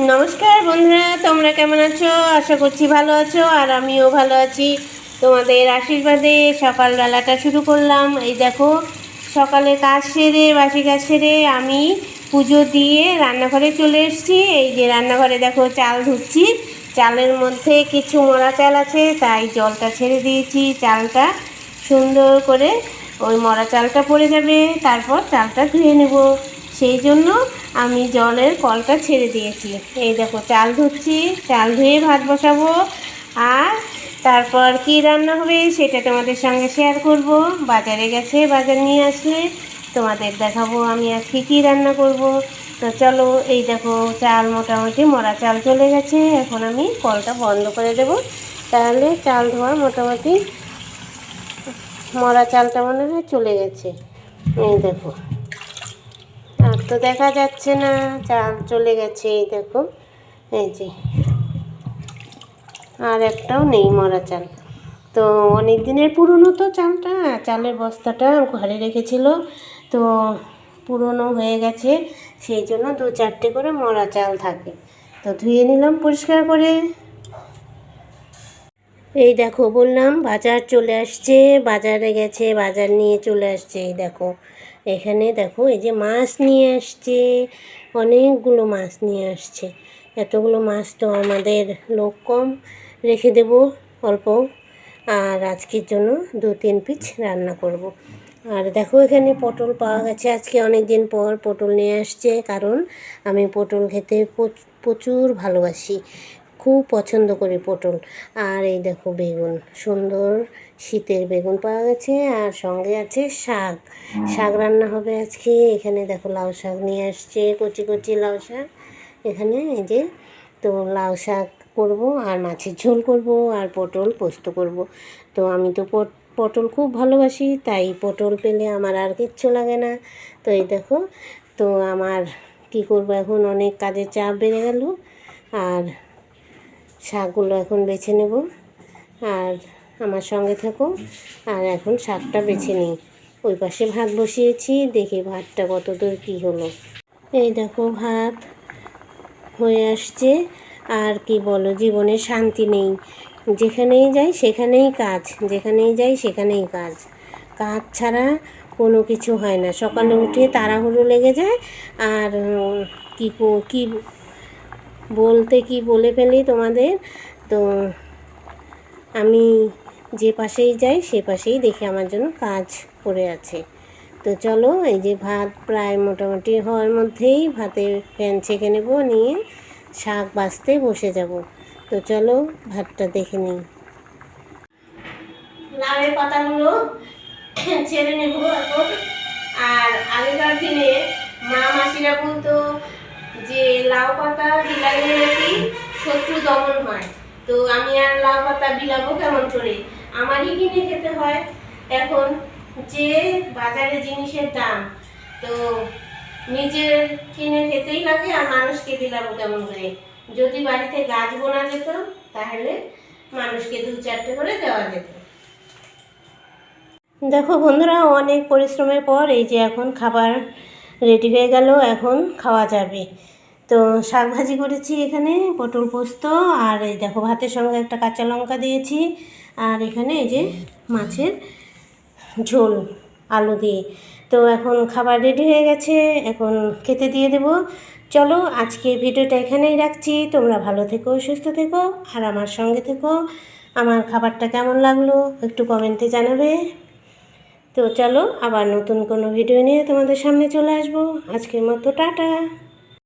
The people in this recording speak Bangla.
নমস্কার বন্ধুরা, তোমরা কেমন আছো? আশা করছি ভালো আছো, আর আমিও ভালো আছি। তোমাদের আশীর্বাদে সকালবেলাটা শুরু করলাম। এই দেখো, সকালে কাজ সেরে, বাসি কাজ সেরে আমি পুজো দিয়ে রান্নাঘরে চলে এসেছি। এই যে রান্নাঘরে দেখো চাল ধুচ্ছি। চালের মধ্যে কিছু মরা চাল আছে, তাই জলটা ছেড়ে দিয়েছি। চালটা সুন্দর করে ওই মরা চালটা পড়ে যাবে, তারপর চালটা ধুয়ে নেব। সেই জন্য আমি জলের কলটা ছেড়ে দিয়েছি। এই দেখো চাল ধুচ্ছি, চাল ধুয়ে ভাত বসাবো। আর তারপর কি রান্না হবে সেটা তোমাদের সঙ্গে শেয়ার করব। বাজারে গেছে, বাজার নিয়ে আসলে তোমাদের দেখাবো আমি আজকে কী রান্না করব। তো চলো, এই দেখো চাল মোটামুটি মরা চাল চলে গেছে। এখন আমি কলটা বন্ধ করে দেব, তাহলে চাল ধোয়া মোটামুটি মরা চালটা মনে হয় চলে গেছে। এই দেখো, আর তো দেখা যাচ্ছে না, চাল চলে গেছে। এই দেখো, এই যে আর একটাও নেই মরা চাল। তো অনেক দিনের পুরনো তো চালটা, চালের বস্তাটা ঘরে রেখেছিল, তো পুরনো হয়ে গেছে। সেই জন্য 2-4টে করে মরা চাল থাকে। তো ধুয়ে নিলাম পরিষ্কার করে। এই দেখো, বললাম বাজার চলে আসছে, বাজারে গেছে, বাজার নিয়ে চলে আসছে। এই দেখো, এখানে দেখো, এই যে মাছ নিয়ে আসছে, অনেকগুলো মাছ নিয়ে আসছে। এতগুলো মাছ তো আমাদের লোক কম, রেখে দেব অল্প, আর আজকের জন্য 2-3 পিস রান্না করব। আর দেখো, এখানে পটল পাওয়া গেছে, আজকে অনেক দিন পর পটল নিয়ে আসছে, কারণ আমি পটল খেতে প্রচুর ভালোবাসি, খুব পছন্দ করি পটল। আর এই দেখো বেগুন, সুন্দর শীতের বেগুন পাওয়া গেছে, আর সঙ্গে আছে শাক। শাক রান্না হবে আজকে। এখানে দেখো লাউ শাক নিয়ে আসছে, কচি কচি লাউ শাক। এখানে এই যে, তো লাউ শাক করব, আর মাছের ঝোল করব, আর পটল পোস্ত করব। তো আমি তো পটল খুব ভালোবাসি, তাই পটল পেলে আমার আর কিচ্ছু লাগে না। তো এই দেখো, তো আমার কি করব, এখন অনেক কাজের চাপ বেড়ে গেল, আর শাকগুলো এখন বেছে নেব। আর আমার সঙ্গে থাকো, আর এখন শাকটা বেছে নিই। ওই পাশে ভাত বসিয়েছি, দেখি ভাতটা কত দূর কী হলো। এই দেখো, ভাত হয়ে আসছে। আর কি বলো, জীবনে শান্তি নেই, যেখানেই যাই সেখানেই কাজ, যেখানেই যাই সেখানেই কাজ। কাজ ছাড়া কোনো কিছু হয় না। সকালে উঠে তাড়াহুড়ো লেগে যায়, আর কি বলে ফেলি তোমাদের। তো আমি যে পাশেই যাই সে পাশেই দেখি আমার জন্য কাজ পড়ে আছে। তো চলো, এই যে ভাত প্রায় মোটামুটি হওয়ার মধ্যেই ভাতের ফ্যান ছেঁকে নেব, নিয়ে শাক বাছতে বসে যাব। তো চলো ভাতটা দেখে নিই। লাউয়ের পাতাগুলো ছেড়ে নেব এখন। আর আগেকার দিনে মা মাসিরা বলতো যে লাউ পাতা বিলালে নাকি শত্রু দমন হয়। তো আমি আর লাউ পাতা বিলাবো কেমন করে, আমারই কিনে খেতে হয়। এখন যে বাজারে জিনিসের দাম, তো নিজের কিনে খেতেই লাগে, আর মানুষকে বিলাবো কেমন করে। যদি বাড়িতে গাছ বোনা যেত, তাহলে মানুষকে 2-4টে করে দেওয়া যেত। দেখো বন্ধুরা, অনেক পরিশ্রমের পর এই যে এখন খাবার রেডি হয়ে গেল, এখন খাওয়া যাবে। তো শাক ভাজি করেছি, এখানে পটল পোস্ত, আর এই দেখো ভাতের সঙ্গে একটা কাঁচা লঙ্কা দিয়েছি, আর এখানে এই যে মাছের ঝোল আলু দিয়ে। তো এখন খাবার রেডি হয়ে গেছে, এখন খেতে দিয়ে দেব। চলো, আজকে ভিডিওটা এখানেই রাখছি। তোমরা ভালো থেকো, সুস্থ থেকো, আর আমার সঙ্গে থেকো। আমার খাবারটা কেমন লাগলো একটু কমেন্টে জানাবে। তো চলো, আবার নতুন কোনো ভিডিও নিয়ে তোমাদের সামনে চলে আসবো। আজকের মতো টাটা।